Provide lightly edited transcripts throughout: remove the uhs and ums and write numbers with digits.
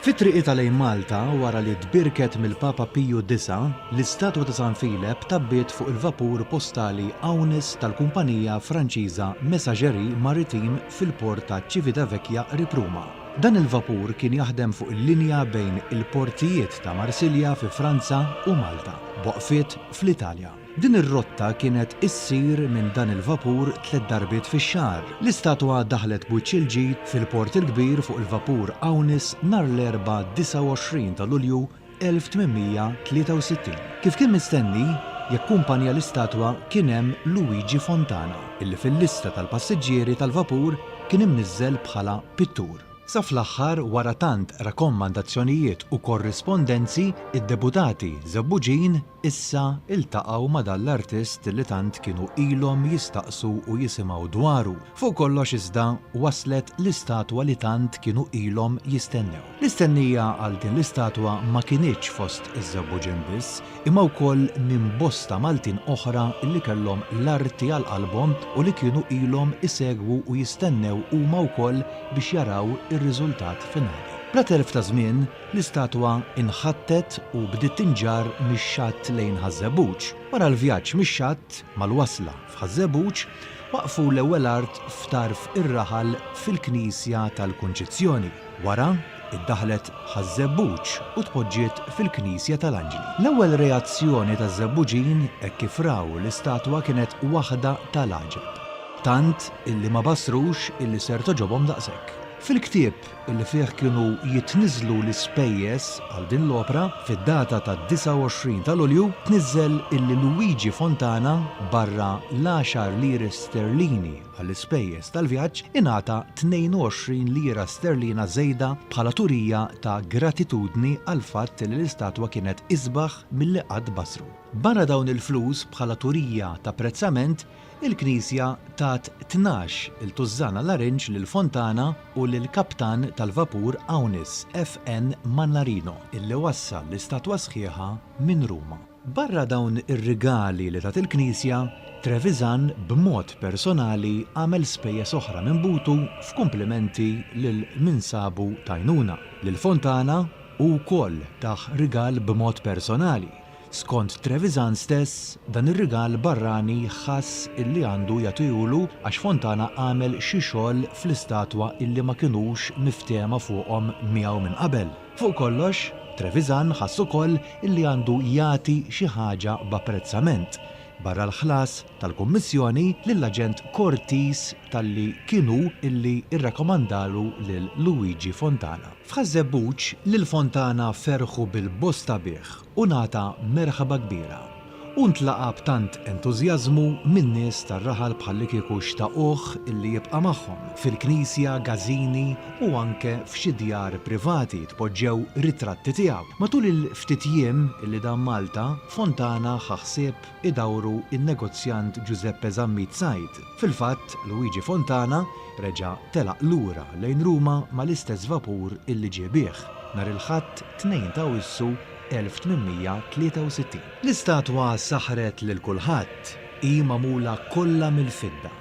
Fit-triqita lejn Malta wara li tbirket mill-Papa Piju IX, l-istatwa ta' San Filip tabbiet fuq il-vapur postali Aunis tal-kumpanija Franċiża Messagerie Maritime fil-port ta' Civitavecchia Ripruma. Dan il-vapur kien jaħdem fuq il-linja bejn il-portijiet ta' Marsilja fi Franza u Malta, boqfiet fl-Italja. Din ir-rotta kienet issir minn dan il-vapur 3 darbiet fix-xahar. L-istatwa daħlet b'wiċċ il-ġid fil-port il-kbir fuq il-vapur Aunis nhar l-erbgħa 29 ta' Lulju 1863. Kif kien mistenni, jakkumpanja l-istatwa kien hemm Luigi Fontana, illi fil-lista tal-passiġġieri tal-vapur kien imniżżel bħala pittur. Sa fl-aħħar wara tant rakkomandazzjonijiet u korrispondenzi, id-deputati Żebbuġin issa iltaqgħu ma' dan l-artist li tant kienu ilhom jistaqsu u jisimgħu dwaru. Fuq kollox iżda waslet l-istatwa li tant kienu ilhom jistennew. L-istennija għal din l-istatwa ma kinitx fost iż-Żebbuġin biss, imma wkoll minn bosta Maltin oħra li kellhom l-arti għal qalbhom u li kienu ilhom isegwu u jistennew huma wkoll biex jaraw ir-riżultat finali. Bla telf ta' żmien, l-istatwa inħattet u bdiet tinġar mix-xatt lejn Ħażebbuġ. Wara l-vjaġġ mix-xatt mal-wasla f'Ħażebbuġ waqfu l-ewwel art f'tarf ir-raħal fil-Knisja tal-Kunċizzjoni. Wara iddaħlet Ħażebbuġ u tpoġġiet fil-Knisja tal-Anġli. L-ewwel reazzjoni taż-Żebbuġin hekk kif raw l-istatwa kienet waħda tal-għaġeb. Tant illi ma basrux illi ser toġobhom daqshekk. Fil-ktieb illi fih kienu jitniżlu l-ispejjeż għal din l-opra fid-data ta' 29 ta' Lulju tniżżel illi Luigi Fontana barra l-10 liri sterlini għall-ispejjeż tal-vjaġġ ingħata 22 lira sterlina żejda bħala turija ta' gratitudni għal fatt li l-istatwa kienet isbaħ milli qatt basru. Barra dawn il-flus bħala turija ta' prezzament, il-Knisja tat 12 il-tużżana l-arinġ lil Fontana u lil kaptan tal-vapur Aunis FN Mannarino, illi wassal l-istatwa sħiħa minn Ruma. Barra dawn ir-rigali li tat il-Knisja, Trevisan b'mod personali għamel spejjeż oħra minn butu f'kumplimenti lil minsabu tajnuna. Lil Fontana u wkoll taħ rigal b'mod personali. Skont Trevisan stess, dan ir-rigal barrani ħass illi għandu jagħtihulu għax Fontana għamel xi xogħol fl-istatwa illi ma kinux miftehma fuqhom miegħu minn qabel. Fuq kollox, Trevisan ħass ukoll illi għandu jagħti xi ħaġa b'apprezzament barra l-ħlas tal-Kummissjoni lill-aġent Cortis talli kienu illi irrakkomandalu lil Luigi Fontana. F'Ħażebbuġ lil Fontana ferħu bil-bosta bih u ngħata merħba kbira. U ntlaqa b'tant entużjażmu min-nies tar-raħal bħalli kieku xtaquh illi jibqa' magħhom. Fil-Knisja, gażini u anke f'xi djar privati tpoġġew ritratti tiegħu. Matul il-ftit jiem illi dan Malta, Fontana ħaħsieb idawru in-negozjant Giuseppe Zammit Sajd. Fil-fatt, Luigi Fontana reġa' telaq lura lejn Ruma mal-istess vapur illi ġie bih nhar il-Ħadd 2 ta' Awwissu 1863. L-istatwa saħret lil kulħadd hi magħmula kollha mill-fidda,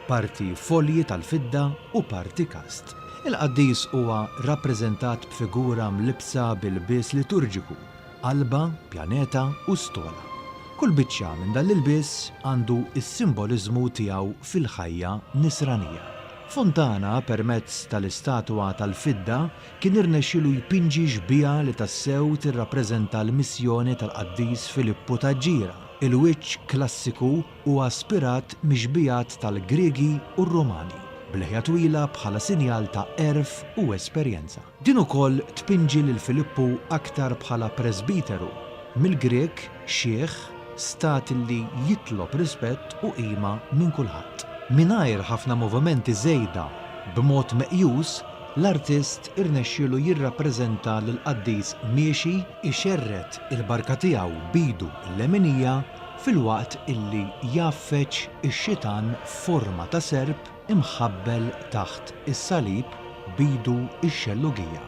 parti folji tal-fidda u parti kast. Il-qaddis huwa rappreżentat b'figura mlibsa bil-bies liturġiku, qalba, pjaneta u stola. Kull biċċa minn dan l-ilbies għandu s-simboliżmu tiegħu fil-ħajja nisranija. Fontana permezz tal-istatwa tal-fidda kien irnexxielu jpinġi xbija li tassew tirrappreżenta l-missjoni tal-Qaddis Filippu Taġġira. Il-wiċċ klassiku huwa aspirat mixbijat tal-Griegi u r-Rumani, b'leħja twila bħala sinjal ta' erf u esperjenza. Din ukoll tpinġi lil Filippu aktar bħala presbiteru, mill-Grek xieħ, stat li jitlob rispett u qima minn kulħadd. Mingħajr ħafna movimenti żejda b'mod meqjus, l-artist irnexxielu jirrappreżenta lil qaddis miexi ixerret il-barka tiegħu bidu l-leminija filwaqt illi jaffeċ ix-xitan f'forma ta' serp imħabbel taħt is-salib bidu x-xellugija.